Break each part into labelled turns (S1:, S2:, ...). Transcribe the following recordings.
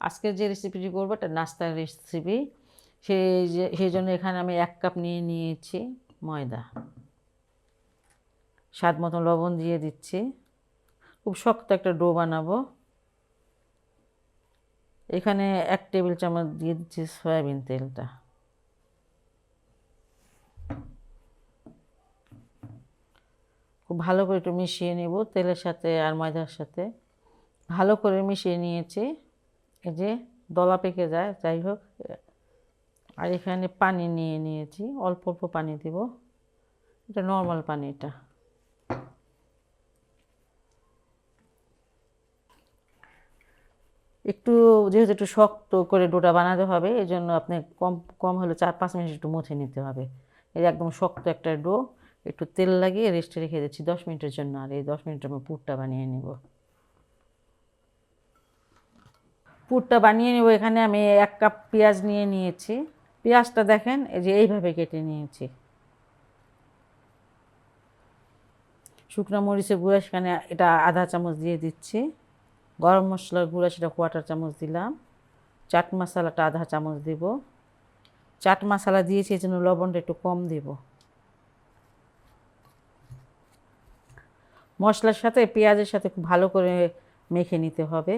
S1: আজকের যে রেসিপিটি করবো এটা নাস্তার রেসিপি। সেই জন্য এখানে আমি 1 কাপ নিয়ে নিয়েছি ময়দা, স্বাদ মতো লবণ দিয়ে দিচ্ছি। খুব শক্ত একটা ডো বানাবো। এখানে 1 টেবিল চামচ দিয়ে দিচ্ছি সয়াবিন তেলটা। খুব ভালো করে একটু মিশিয়ে নেব তেলের সাথে আর ময়দার সাথে। ভালো করে মিশিয়ে নিয়েছি। এই যে দলা পেকে যায়, যাই হোক। আর এখানে পানি নিয়ে নিয়েছি, অল্প অল্প পানি দেব। এটা নর্মাল পানি। এটা একটু যেহেতু একটু শক্ত করে ডোটা বানাতে হবে, এই জন্য আপনি কম কম হলে 4-5 মিনিট একটু মুছে নিতে হবে। এই একদম শক্ত একটা ডো, একটু তেল লাগিয়ে রেস্টে রেখে দিচ্ছি 10 মিনিটের জন্য। আর এই 10 মিনিটের আমি পুরটা বানিয়ে নেব। এখানে আমি 1 কাপ পেঁয়াজ নিয়ে নিয়েছি। পেঁয়াজটা দেখেন এই যে এইভাবে কেটে নিয়েছি। শুকনো মরিচের গুঁড়া সেখানে এটা আধা চামচ দিয়ে দিচ্ছি। গরম মশলার গুঁড়া সেটা 1/4 চামচ দিলাম। চাট মশলাটা আধা চামচ দেব। চাট মশলা দিয়েছি এই জন্য লবণটা একটু কম দেব। মশলার সাথে পেঁয়াজের সাথে খুব ভালো করে মেখে নিতে হবে।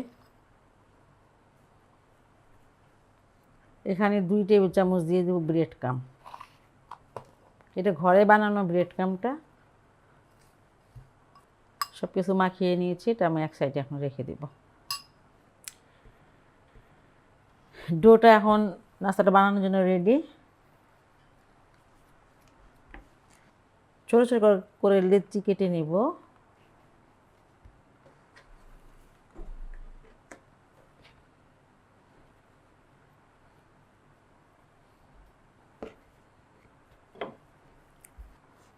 S1: এখানে 2 টেবিল চামচ দিয়ে দেব ব্রেড ক্রাম্ব। এটা ঘরে বানানো ব্রেড ক্রাম্বটা। সব কিছু মাখিয়ে নিয়েছি, এটা আমি এক সাইডে এখন রেখে দেব। ডোটা এখন নাস্তাটা বানানোর জন্য রেডি। ছোটো ছোটো করে লেচি কেটে নিব।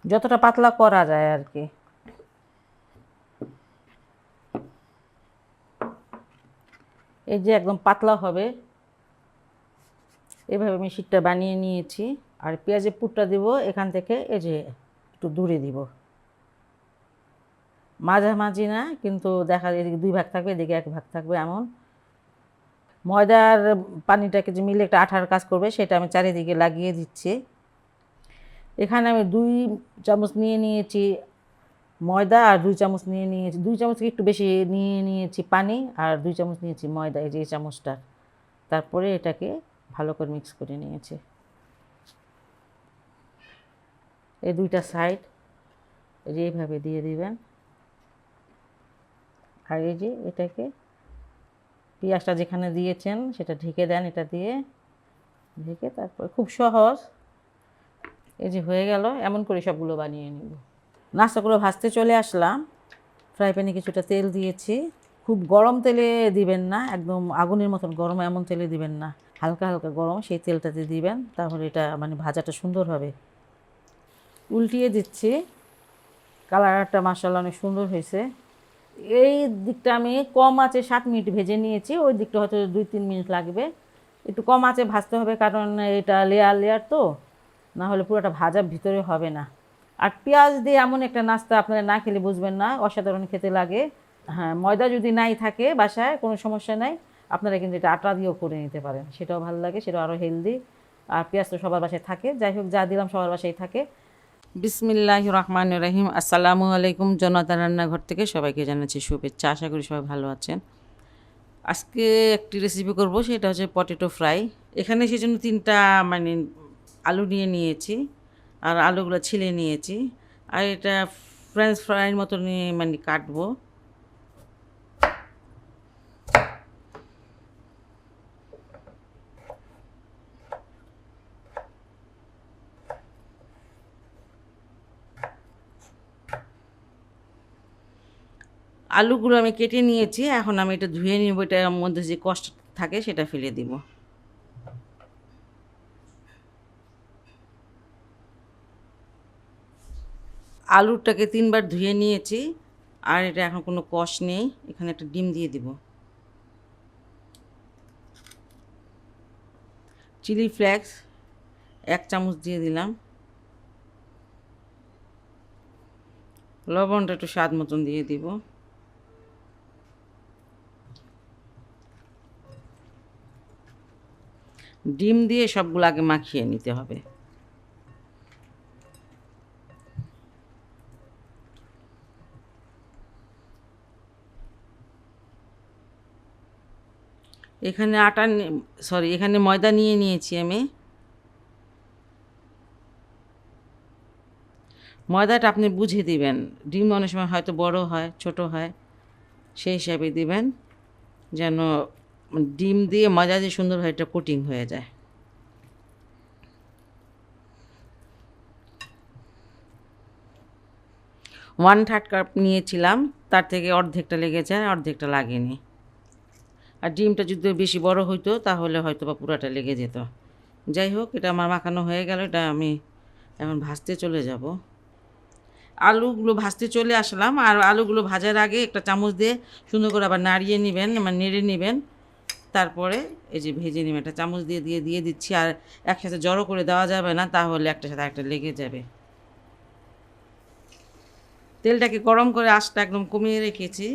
S1: যতটা পাতলা করা যায় আর কি। এই যে একদম পাতলা হবে, এভাবে আমি শীটটা বানিয়ে নিয়েছি। আর পেঁয়াজের পুরটা দিব এখান থেকে, এই যে একটু দূরে দিব, মাঝামাঝি না, কিন্তু দেখা যায় এদিকে 2 ভাগ থাকবে, এদিকে 1 ভাগ থাকবে এমন। ময়দার পানিটাকে যে মিলে একটা আঠার কাজ করবে, সেটা আমি চারিদিকে লাগিয়ে দিচ্ছি। এখানে আমি 2 চামচ নিয়ে নিয়েছি ময়দা, আর 2 চামচ নিয়ে নিয়েছি, 2 চামচ থেকে একটু বেশি নিয়ে নিয়েছি পানি, আর 2 চামচ নিয়েছি ময়দা, এই যে এই চামচটা। তারপরে এটাকে ভালো করে মিক্স করে নিয়েছি। এই 2টা সাইড এই যে এইভাবে দিয়ে দিবেন। আর এই যে এটাকে পেঁয়াজটা যেখানে দিয়েছেন সেটা ঢেকে দেন, এটা দিয়ে ঢেকে। তারপর খুব সহজ, এই যে হয়ে গেল। এমন করে সবগুলো বানিয়ে নিব। নাস্তাগুলো ভাজতে চলে আসলাম। ফ্রাই প্যানে কিছুটা তেল দিয়েছি। খুব গরম তেলে দিবেন না, একদম আগুনের মতন গরম এমন তেলে দিবেন না, হালকা হালকা গরম সেই তেলটাতে দিবেন, তাহলে এটা মানে ভাজাটা সুন্দর হবে। উল্টিয়ে দিচ্ছি। কালারটা মাশাআল্লাহ অনেক সুন্দর হয়েছে। এই দিকটা আমি কম আঁচে 7 মিনিট ভেজে নিয়েছি, ওই দিকটা হয়তো 2-3 মিনিট লাগবে। একটু কম আঁচে ভাজতে হবে, কারণ এটা লেয়ার লেয়ার তো, না হলে পুরোটা ভাজা ভিতরে হবে না। আর পেঁয়াজ দিয়ে এমন একটা নাস্তা আপনারা না খেলে বুঝবেন না, অসাধারণ খেতে লাগে। হ্যাঁ, ময়দা যদি নাই থাকে বাসায় কোনো সমস্যা নাই, আপনারা কিন্তু এটা আটা দিয়েও করে নিতে পারেন, সেটাও ভালো লাগে, সেটাও আরও হেলদি। আর পেঁয়াজ তো সবার বাসায় থাকে, যাই হোক যা দিলাম সবার বাসায় থাকে। বিসমিল্লাহির রহমানির রহিম। আসসালামু আলাইকুম। জনাতার রান্নাঘর থেকে সবাইকে জানাচ্ছি শুভেচ্ছা। আশা করি সবাই ভালো আছেন। আজকে একটি রেসিপি করব, সেটা হচ্ছে পটেটো ফ্রাই। এখানে সেজন্য 3টা মানে আলু নিয়ে নিয়েছি, আর আলুগুলো ছিলে নিয়েছি। আর এটা ফ্রেঞ্চ ফ্রাইয়ের মতো নিয়ে মানে কাটবো। আলুগুলো আমি কেটে নিয়েছি, এখন আমি এটা ধুয়ে নিব। এটার মধ্যে যে কষ্ট থাকে সেটা ফেলে দিব। আলুটাকে 3বার ধুয়ে নিয়েছি, আর এটা এখন কোনো কষ নেই। এখানে একটা ডিম দিয়ে দিব। চিলি ফ্লেক্স 1 চামচ দিয়ে দিলাম। লবণটা একটু স্বাদ মতন দিয়ে দিব। ডিম দিয়ে সবগুলো আগে মাখিয়ে নিতে হবে। এখানে এখানে ময়দা নিয়ে নিয়েছি আমি। ময়দাটা আপনি বুঝে দিবেন, ডিম অনেক সময় হয়তো বড় হয় ছোট হয়, সেই হিসাবে দিবেন যেন ডিম দিয়ে ময়দা দিয়ে সুন্দরভাবে এটা কোটিং হয়ে যায়। ওয়ান থার্ড কাপ নিয়েছিলাম, তার থেকে অর্ধেকটা লেগেছে, অর্ধেকটা লাগেনি। আর ডিমটা যদি বেশি বড় হইতো তাহলে হয়তো বা পুরাটা লেগে যেত। যাই হোক, এটা আমার মাখানো হয়ে গেল, এটা আমি এখন ভাজতে চলে যাব। আলুগুলো ভাজতে চলে আসলাম, আর আলুগুলো ভাজার আগে একটা চামচ দিয়ে সুন্দর করে আবার নাড়িয়ে নেবেন, মানে নেড়ে নেবেন। তারপরে এই যে ভেজে নেবেন, একটা চামচ দিয়ে দিয়ে দিয়ে দিচ্ছি। আর একসাথে জড়ো করে দেওয়া যাবে না, তাহলে একটার সাথে একটা লেগে যাবে। তেলটাকে গরম করে আঁচটা একদম কমিয়ে রেখেছি।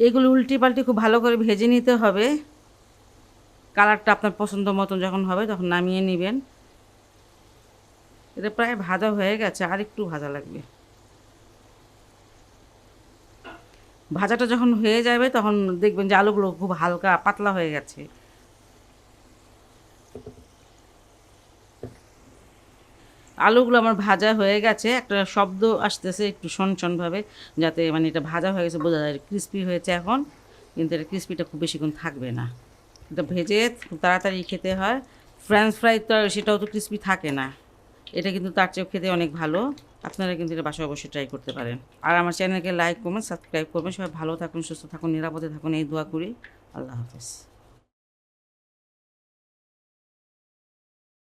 S1: এগুলো উল্টে পাল্টে খুব ভালো করে ভেজে নিতে হবে। কালারটা আপনার পছন্দ মতন যখন হবে তখন নামিয়ে নেবেন। এটা প্রায় ভাজা হয়ে গেছে, আর একটু ভাজা লাগবে। ভাজাটা যখন হয়ে যাবে তখন দেখবেন যে আলুগুলো খুব হালকা পাতলা হয়ে গেছে। আলুগুলো আমার ভাজা হয়ে গেছে, একটা শব্দ আসতেছে একটু শনশনভাবে, যাতে মানে এটা ভাজা হয়ে গেছে বোঝা যায়। ক্রিস্পি হয়েছে এখন, কিন্তু এটা ক্রিস্পিটা খুব বেশিক্ষণ থাকবে না। এটা ভেজে খুব তাড়াতাড়ি খেতে হয়। ফ্রেঞ্চ ফ্রাই তো সেটাও তো ক্রিস্পি থাকে না, এটা কিন্তু তার চেয়েও খেতে অনেক ভালো। আপনারা কিন্তু এটা বাসায় অবশ্যই ট্রাই করতে পারেন। আর আমার চ্যানেলকে লাইক করবেন, সাবস্ক্রাইব করবেন। সবাই ভালো থাকুন, সুস্থ থাকুন, নিরাপদে থাকুন, এই দোয়া করি। আল্লাহ হাফেজ।